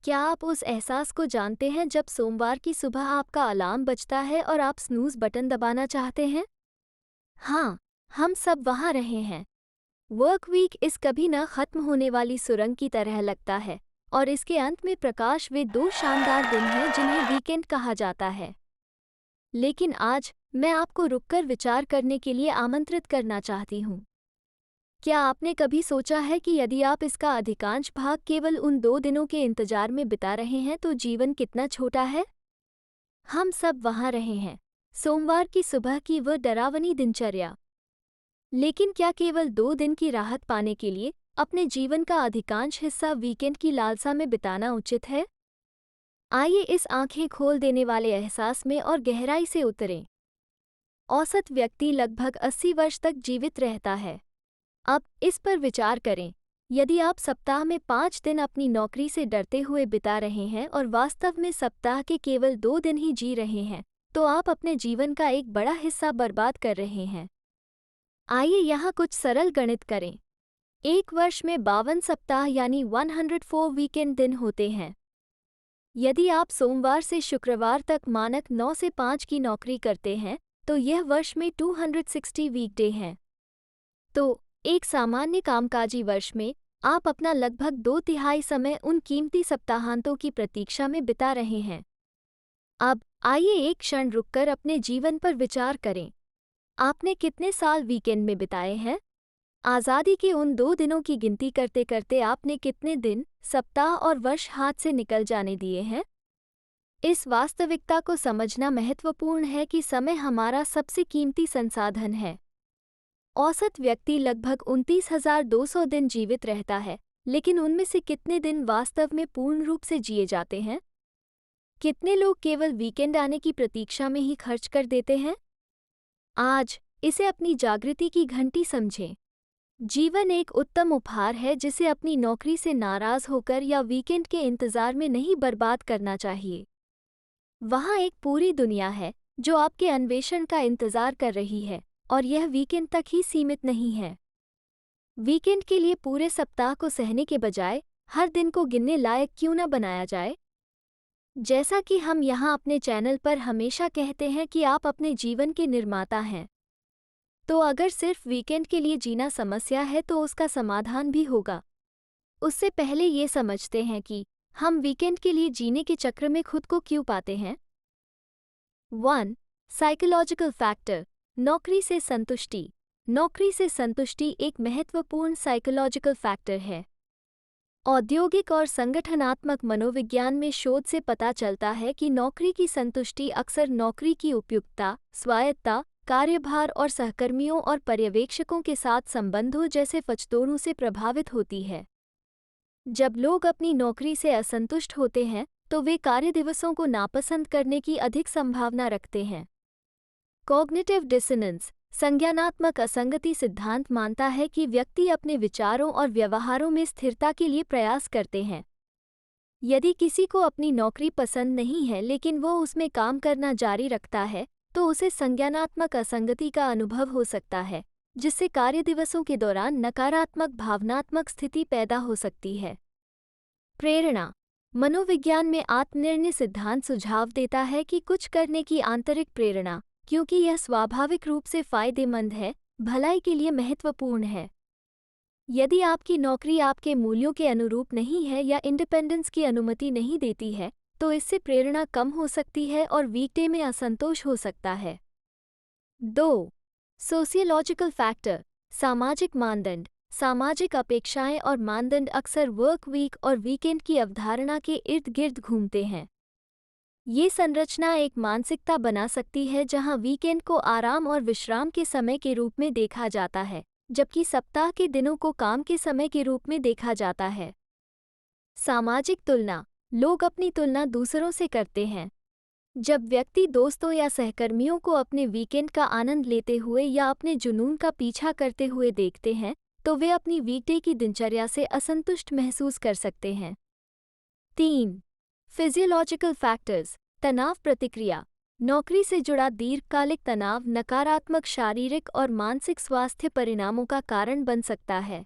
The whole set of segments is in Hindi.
क्या आप उस एहसास को जानते हैं जब सोमवार की सुबह आपका अलार्म बजता है और आप स्नूज़ बटन दबाना चाहते हैं? हाँ, हम सब वहाँ रहे हैं। वर्क वीक इस कभी न खत्म होने वाली सुरंग की तरह लगता है और इसके अंत में प्रकाश वे दो शानदार दिन हैं जिन्हें वीकेंड कहा जाता है। लेकिन आज मैं आपको रुककर विचार करने के लिए आमंत्रित करना चाहती हूँ। क्या आपने कभी सोचा है कि यदि आप इसका अधिकांश भाग केवल उन 2 दिनों के इंतजार में बिता रहे हैं तो जीवन कितना छोटा है? हम सब वहाँ रहे हैं। सोमवार की सुबह की वह डरावनी दिनचर्या। लेकिन क्या केवल 2 दिन की राहत पाने के लिए अपने जीवन का अधिकांश हिस्सा वीकेंड की लालसा में बिताना उचित है? आइए इस आंखें खोल देने वाले एहसास में और गहराई से उतरें। औसत व्यक्ति लगभग 80 वर्ष तक जीवित रहता है। अब इस पर विचार करें। यदि आप सप्ताह में 5 दिन अपनी नौकरी से डरते हुए बिता रहे हैं और वास्तव में सप्ताह के केवल 2 दिन ही जी रहे हैं, तो आप अपने जीवन का एक बड़ा हिस्सा बर्बाद कर रहे हैं। आइए यहाँ कुछ सरल गणित करें। एक वर्ष में 52 सप्ताह यानी 104 वीकेंड दिन होते हैं। यदि आप सोमवार से शुक्रवार तक मानक 9 से 5 की नौकरी करते हैं, तो यह वर्ष में 260 वीकडे हैं। तो एक सामान्य कामकाजी वर्ष में आप अपना लगभग 2/3 समय उन कीमती सप्ताहांतों की प्रतीक्षा में बिता रहे हैं। अब आइए एक क्षण रुककर अपने जीवन पर विचार करें। आपने कितने साल वीकेंड में बिताए हैं? आज़ादी के उन 2 दिनों की गिनती करते करते आपने कितने दिन, सप्ताह और वर्ष हाथ से निकल जाने दिए हैं? इस वास्तविकता को समझना महत्वपूर्ण है कि समय हमारा सबसे कीमती संसाधन है। औसत व्यक्ति लगभग 29,200 दिन जीवित रहता है, लेकिन उनमें से कितने दिन वास्तव में पूर्ण रूप से जिए जाते हैं? कितने लोग केवल वीकेंड आने की प्रतीक्षा में ही खर्च कर देते हैं? आज इसे अपनी जागृति की घंटी समझें। जीवन एक उत्तम उपहार है जिसे अपनी नौकरी से नाराज होकर या वीकेंड के इंतजार में नहीं बर्बाद करना चाहिए। वहाँ एक पूरी दुनिया है जो आपके अन्वेषण का इंतजार कर रही है, और यह वीकेंड तक ही सीमित नहीं है। वीकेंड के लिए पूरे सप्ताह को सहने के बजाय हर दिन को गिनने लायक क्यों न बनाया जाए? जैसा कि हम यहाँ अपने चैनल पर हमेशा कहते हैं कि आप अपने जीवन के निर्माता हैं, तो अगर सिर्फ वीकेंड के लिए जीना समस्या है तो उसका समाधान भी होगा। उससे पहले ये समझते हैं कि हम वीकेंड के लिए जीने के चक्र में खुद को क्यों पाते हैं। 1. Psychological factor. नौकरी से संतुष्टि। नौकरी से संतुष्टि एक महत्वपूर्ण साइकोलॉजिकल फैक्टर है। औद्योगिक और संगठनात्मक मनोविज्ञान में शोध से पता चलता है कि नौकरी की संतुष्टि अक्सर नौकरी की उपयुक्तता, स्वायत्तता, कार्यभार और सहकर्मियों और पर्यवेक्षकों के साथ संबंधों जैसे फचतोड़ों से प्रभावित होती है। जब लोग अपनी नौकरी से असंतुष्ट होते हैं, तो वे कार्यदिवसों को नापसंद करने की अधिक संभावना रखते हैं। कॉग्निटिव डिसोनेंस, संज्ञानात्मक असंगति सिद्धांत मानता है कि व्यक्ति अपने विचारों और व्यवहारों में स्थिरता के लिए प्रयास करते हैं। यदि किसी को अपनी नौकरी पसंद नहीं है लेकिन वो उसमें काम करना जारी रखता है, तो उसे संज्ञानात्मक असंगति का अनुभव हो सकता है, जिससे कार्यदिवसों के दौरान नकारात्मक भावनात्मक स्थिति पैदा हो सकती है। प्रेरणा। मनोविज्ञान में आत्मनिर्णय सिद्धांत सुझाव देता है कि कुछ करने की आंतरिक प्रेरणा, क्योंकि यह स्वाभाविक रूप से फायदेमंद है, भलाई के लिए महत्वपूर्ण है। यदि आपकी नौकरी आपके मूल्यों के अनुरूप नहीं है या इंडिपेंडेंस की अनुमति नहीं देती है, तो इससे प्रेरणा कम हो सकती है और वीकडे में असंतोष हो सकता है। 2. Sociological factor. सामाजिक मानदंड। सामाजिक अपेक्षाएं और मानदंड अक्सर वर्क वीक और वीकेंड की अवधारणा के इर्द गिर्द घूमते हैं। ये संरचना एक मानसिकता बना सकती है जहां वीकेंड को आराम और विश्राम के समय के रूप में देखा जाता है, जबकि सप्ताह के दिनों को काम के समय के रूप में देखा जाता है। सामाजिक तुलना। लोग अपनी तुलना दूसरों से करते हैं। जब व्यक्ति दोस्तों या सहकर्मियों को अपने वीकेंड का आनंद लेते हुए या अपने जुनून का पीछा करते हुए देखते हैं, तो वे अपनी वीकडे की दिनचर्या से असंतुष्ट महसूस कर सकते हैं। 3. Physiological factors. तनाव प्रतिक्रिया। नौकरी से जुड़ा दीर्घकालिक तनाव नकारात्मक शारीरिक और मानसिक स्वास्थ्य परिणामों का कारण बन सकता है।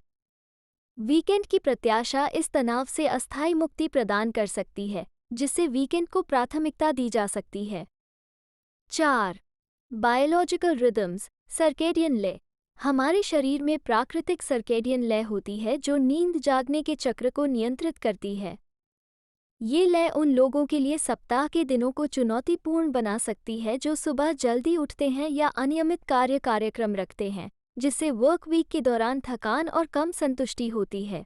वीकेंड की प्रत्याशा इस तनाव से अस्थायी मुक्ति प्रदान कर सकती है, जिससे वीकेंड को प्राथमिकता दी जा सकती है। 4. बायोलॉजिकल रिदम्स, सर्केडियन लय। हमारे शरीर में प्राकृतिक सर्केडियन लय होती है जो नींद जागने के चक्र को नियंत्रित करती है। ये लय उन लोगों के लिए सप्ताह के दिनों को चुनौतीपूर्ण बना सकती है जो सुबह जल्दी उठते हैं या अनियमित कार्यक्रम रखते हैं, जिससे वर्क वीक के दौरान थकान और कम संतुष्टि होती है।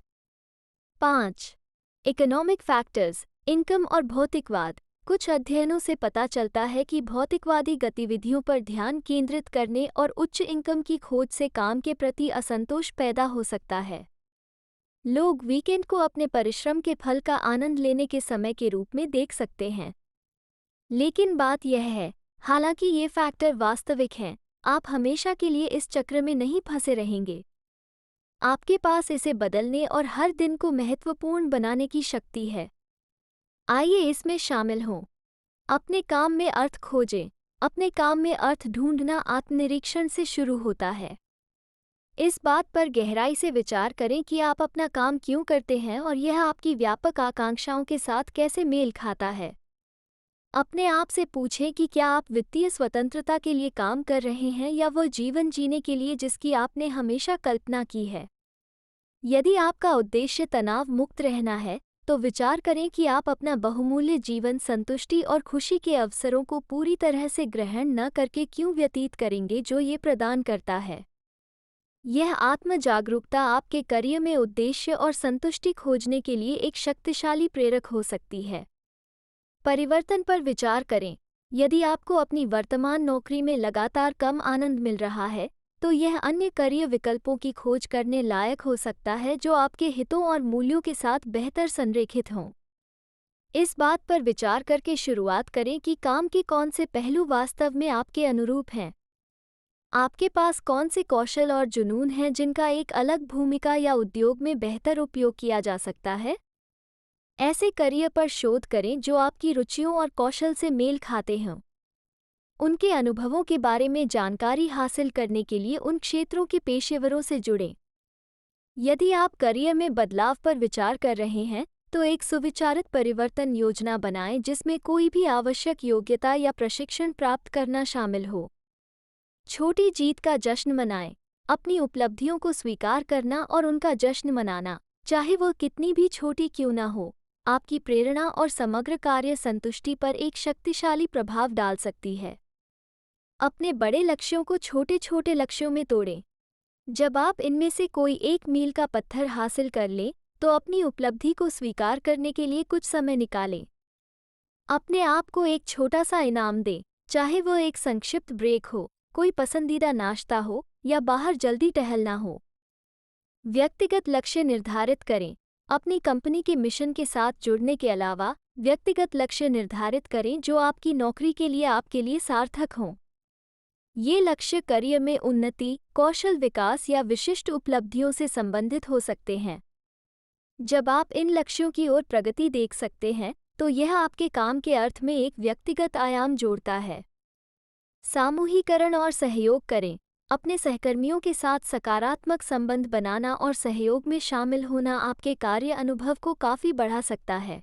5. इकोनॉमिक फैक्टर्स, इनकम और भौतिकवाद। कुछ अध्ययनों से पता चलता है कि भौतिकवादी गतिविधियों पर ध्यान केंद्रित करने और उच्च इनकम की खोज से काम के प्रति असंतोष पैदा हो सकता है। लोग वीकेंड को अपने परिश्रम के फल का आनंद लेने के समय के रूप में देख सकते हैं। लेकिन बात यह है, हालांकि ये फैक्टर वास्तविक हैं, आप हमेशा के लिए इस चक्र में नहीं फंसे रहेंगे। आपके पास इसे बदलने और हर दिन को महत्वपूर्ण बनाने की शक्ति है। आइए इसमें शामिल हों। अपने काम में अर्थ खोजें। अपने काम में अर्थ ढूंढना आत्मनिरीक्षण से शुरू होता है। इस बात पर गहराई से विचार करें कि आप अपना काम क्यों करते हैं और यह आपकी व्यापक आकांक्षाओं के साथ कैसे मेल खाता है। अपने आप से पूछें कि क्या आप वित्तीय स्वतंत्रता के लिए काम कर रहे हैं या वो जीवन जीने के लिए जिसकी आपने हमेशा कल्पना की है। यदि आपका उद्देश्य तनाव मुक्त रहना है, तो विचार करें कि आप अपना बहुमूल्य जीवन संतुष्टि और खुशी के अवसरों को पूरी तरह से ग्रहण न करके क्यों व्यतीत करेंगे जो ये प्रदान करता है। यह आत्म जागरूकता आपके करियर में उद्देश्य और संतुष्टि खोजने के लिए एक शक्तिशाली प्रेरक हो सकती है। परिवर्तन पर विचार करें। यदि आपको अपनी वर्तमान नौकरी में लगातार कम आनंद मिल रहा है, तो यह अन्य करियर विकल्पों की खोज करने लायक हो सकता है जो आपके हितों और मूल्यों के साथ बेहतर संरेखित हों। इस बात पर विचार करके शुरुआत करें कि काम के कौन से पहलू वास्तव में आपके अनुरूप हैं। आपके पास कौन से कौशल और जुनून हैं जिनका एक अलग भूमिका या उद्योग में बेहतर उपयोग किया जा सकता है। ऐसे करियर पर शोध करें जो आपकी रुचियों और कौशल से मेल खाते हों। उनके अनुभवों के बारे में जानकारी हासिल करने के लिए उन क्षेत्रों के पेशेवरों से जुड़ें। यदि आप करियर में बदलाव पर विचार कर रहे हैं, तो एक सुविचारित परिवर्तन योजना बनाएं जिसमें कोई भी आवश्यक योग्यता या प्रशिक्षण प्राप्त करना शामिल हो। छोटी जीत का जश्न मनाएं। अपनी उपलब्धियों को स्वीकार करना और उनका जश्न मनाना, चाहे वह कितनी भी छोटी क्यों न हो, आपकी प्रेरणा और समग्र कार्य संतुष्टि पर एक शक्तिशाली प्रभाव डाल सकती है। अपने बड़े लक्ष्यों को छोटे छोटे लक्ष्यों में तोड़ें। जब आप इनमें से कोई एक मील का पत्थर हासिल कर लें, तो अपनी उपलब्धि को स्वीकार करने के लिए कुछ समय निकालें। अपने आप को एक छोटा सा इनाम दें, चाहे वह एक संक्षिप्त ब्रेक हो, कोई पसंदीदा नाश्ता हो या बाहर जल्दी टहलना हो। व्यक्तिगत लक्ष्य निर्धारित करें। अपनी कंपनी के मिशन के साथ जुड़ने के अलावा व्यक्तिगत लक्ष्य निर्धारित करें जो आपकी नौकरी के लिए आपके लिए सार्थक हों। ये लक्ष्य करियर में उन्नति, कौशल विकास या विशिष्ट उपलब्धियों से संबंधित हो सकते हैं। जब आप इन लक्ष्यों की ओर प्रगति देख सकते हैं, तो यह आपके काम के अर्थ में एक व्यक्तिगत आयाम जोड़ता है। सामूहिकरण और सहयोग करें। अपने सहकर्मियों के साथ सकारात्मक संबंध बनाना और सहयोग में शामिल होना आपके कार्य अनुभव को काफ़ी बढ़ा सकता है।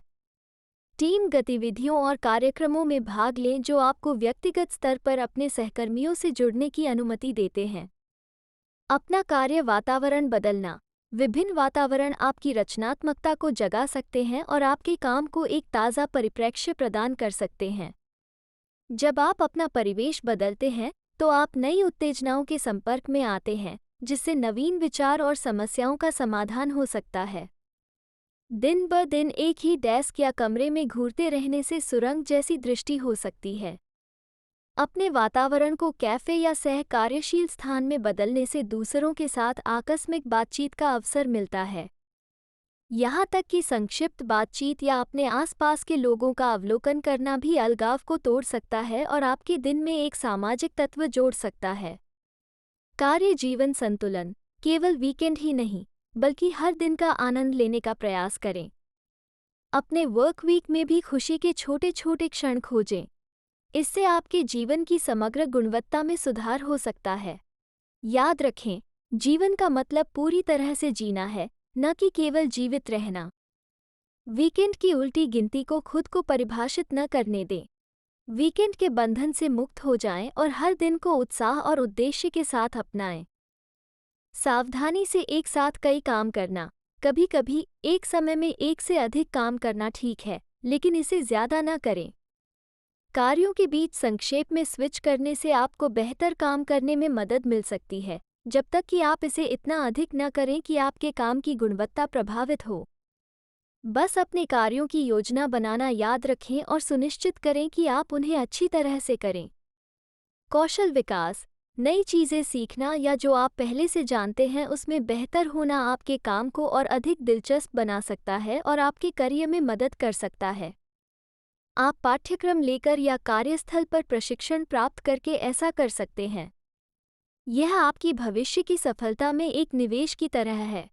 टीम गतिविधियों और कार्यक्रमों में भाग लें जो आपको व्यक्तिगत स्तर पर अपने सहकर्मियों से जुड़ने की अनुमति देते हैं। अपना कार्य वातावरण बदलना। विभिन्न वातावरण आपकी रचनात्मकता को जगा सकते हैं और आपके काम को एक ताज़ा परिप्रेक्ष्य प्रदान कर सकते हैं। जब आप अपना परिवेश बदलते हैं, तो आप नई उत्तेजनाओं के संपर्क में आते हैं, जिससे नवीन विचार और समस्याओं का समाधान हो सकता है। दिन ब दिन एक ही डेस्क या कमरे में घूरते रहने से सुरंग जैसी दृष्टि हो सकती है। अपने वातावरण को कैफ़े या सह कार्यशील स्थान में बदलने से दूसरों के साथ आकस्मिक बातचीत का अवसर मिलता है। यहाँ तक कि संक्षिप्त बातचीत या अपने आसपास के लोगों का अवलोकन करना भी अलगाव को तोड़ सकता है और आपके दिन में एक सामाजिक तत्व जोड़ सकता है। कार्य जीवन संतुलन। केवल वीकेंड ही नहीं, बल्कि हर दिन का आनंद लेने का प्रयास करें। अपने वर्क वीक में भी खुशी के छोटे छोटे क्षण खोजें। इससे आपके जीवन की समग्र गुणवत्ता में सुधार हो सकता है। याद रखें, जीवन का मतलब पूरी तरह से जीना है, न कि केवल जीवित रहना। वीकेंड की उल्टी गिनती को खुद को परिभाषित न करने दें। वीकेंड के बंधन से मुक्त हो जाएं और हर दिन को उत्साह और उद्देश्य के साथ अपनाएं। सावधानी से एक साथ कई काम करना। कभी कभी एक समय में एक से अधिक काम करना ठीक है, लेकिन इसे ज्यादा न करें। कार्यों के बीच संक्षेप में स्विच करने से आपको बेहतर काम करने में मदद मिल सकती है, जब तक कि आप इसे इतना अधिक न करें कि आपके काम की गुणवत्ता प्रभावित हो। बस अपने कार्यों की योजना बनाना याद रखें और सुनिश्चित करें कि आप उन्हें अच्छी तरह से करें। कौशल विकास, नई चीज़ें सीखना या जो आप पहले से जानते हैं उसमें बेहतर होना आपके काम को और अधिक दिलचस्प बना सकता है और आपके करियर में मदद कर सकता है। आप पाठ्यक्रम लेकर या कार्यस्थल पर प्रशिक्षण प्राप्त करके ऐसा कर सकते हैं। यह आपकी भविष्य की सफलता में एक निवेश की तरह है।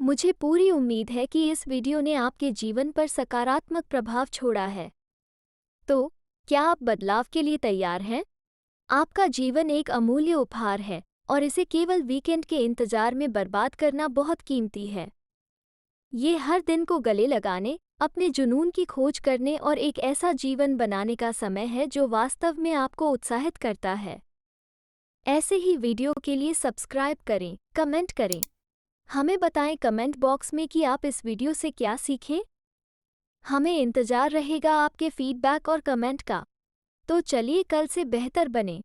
मुझे पूरी उम्मीद है कि इस वीडियो ने आपके जीवन पर सकारात्मक प्रभाव छोड़ा है। तो, क्या आप बदलाव के लिए तैयार हैं? आपका जीवन एक अमूल्य उपहार है और इसे केवल वीकेंड के इंतजार में बर्बाद करना बहुत कीमती है। ये हर दिन को गले लगाने, अपने जुनून की खोज करने और एक ऐसा जीवन बनाने का समय है जो वास्तव में आपको उत्साहित करता है। ऐसे ही वीडियो के लिए सब्सक्राइब करें, कमेंट करें। हमें बताएं कमेंट बॉक्स में कि आप इस वीडियो से क्या सीखें। हमें इंतजार रहेगा आपके फीडबैक और कमेंट का। तो चलिए कल से बेहतर बने।